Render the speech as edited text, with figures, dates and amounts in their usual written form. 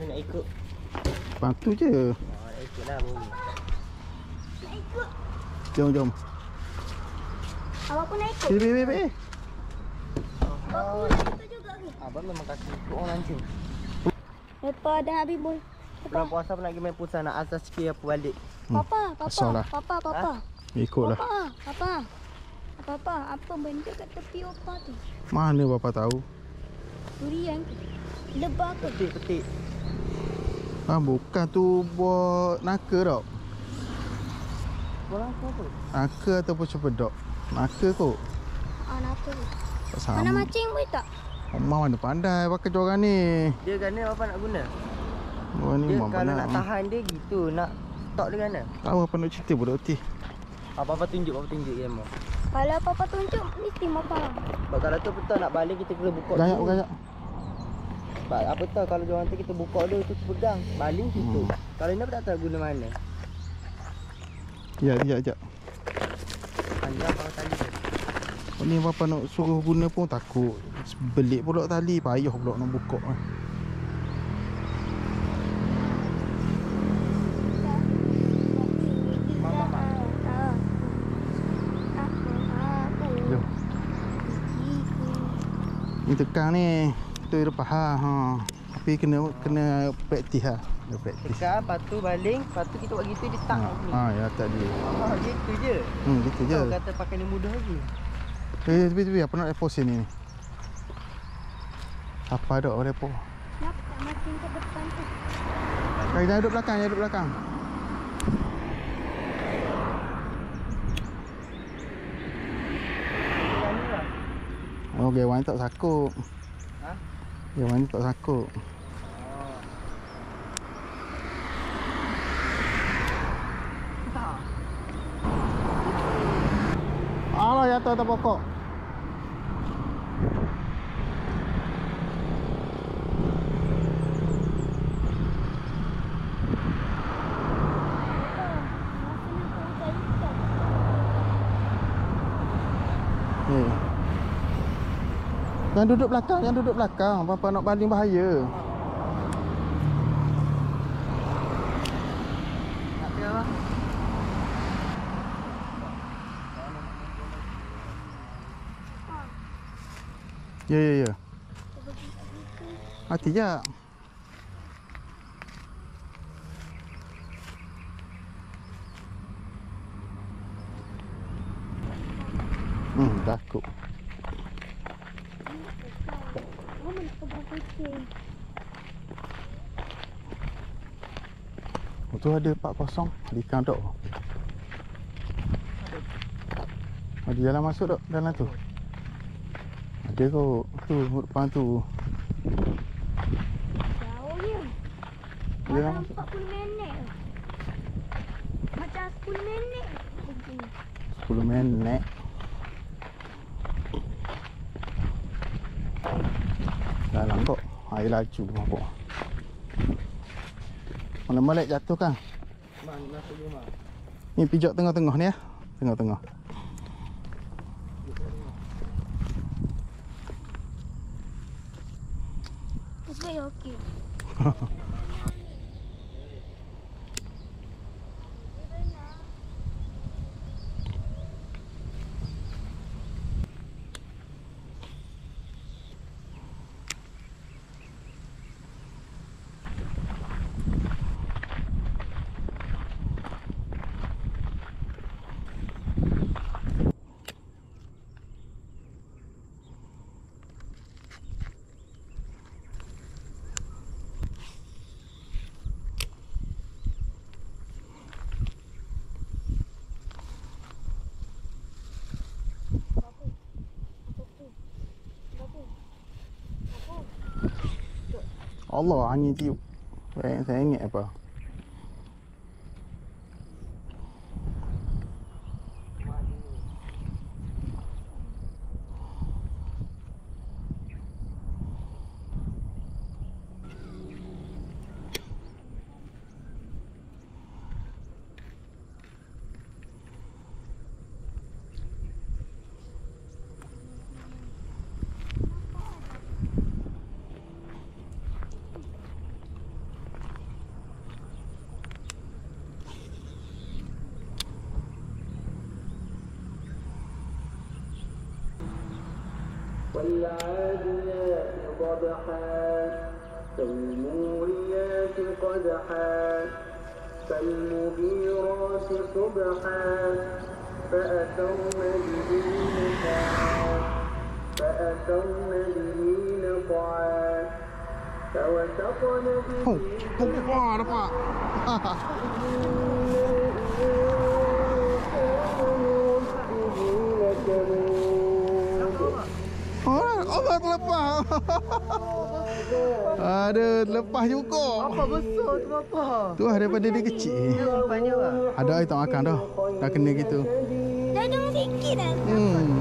Ni nak ikut. Bantu je. Nak ikutlah bumi. Nak ikut. Jom. Abang pun nak ikut. Pergi. Abang pun nak ikut juga ke? Abang memang kaki ikut orang lancing. Lepas dah habis bol. Bulan puasa pun nak pergi main pusat, nak asas sikit apa balik. Papa. Asal lah. Papa. Ikutlah. Papa, apa benda kat tepi opa tu? Mana bapa tahu? Durian ke? Lebah ke? Petik. Bukan tu buat naka tau. Bola apa? Naka ataupun cempedok. Naka kot. Naka ke? Tak sama. Mana macing boleh tak? Omah mana pandai pakai orang ni. Dia gana apa nak guna? Orang ni Dia memang kalau pandai. nak tahan dia gitu, nak stok dia gana. Tahu apa nak cerita budak ti. Apa-apa tunjuk dia mau. Kalau papa tunjuk, mesti papa. Sebab kalau tu betul nak balik kita kena buka dulu. Gayak. Sebab apa tahu kalau dia orang tu kita buka dulu tu pegang, baling tutup. Kalau ini tak tahu guna mana. Ya. Panjang apa tali tu. Ni bapa nak suruh guna pun takut. Belik pula tali, payah pula nak buka. Jom. Ni tekan ni. Tu lepas ha. Tapi kena praktis ha. Kena praktis. Tekan, lepas tu baling, lepas tu kita buat gitu dia tak ni. Ya tadi. Gitu je. Gitu je. Kau kata pakai ni mudah lagi. Tepi apa nak repo sini ni? Apa dak repo? Nampak macam ke depan tu. Jangan duduk belakang. Gewan tak sakut. Gewan tak sakut. Allah jatuh atas pokok. Jangan duduk belakang. Bapa nak baling bahaya. Tak kira apa? Ya. Hati je. Takut. Mama nak pegang kucing. Tu ada 40 ikan dok. Ada jalan masuk dok dalam tu. Ada kot. Tu depan tu. Jauhnya. Jalan Macam masuk. 40 minit. Macam 10 minit. 10 minit. Dalam kok. Air laju apa. Mana balik jatuh kan? Bang, masuk rumah. Ni pijak tengah-tengah ni ya. Tengah-tengah. Sebenarnya okey. Allah angin tiup. Saya ingat apa? والعاديات ضبحا فالموريات قدحا فالمغيرات صبحا فأثرن به نقعا فوسطن به Nampak. Allah terlepas. Aduh, terlepas juga. Apa besar tu apa? Tu lah daripada dia kecil. Rupanya apa? Ada air tak makan dah. Dah kena gitu. Dah ada sikit dah. Hmm.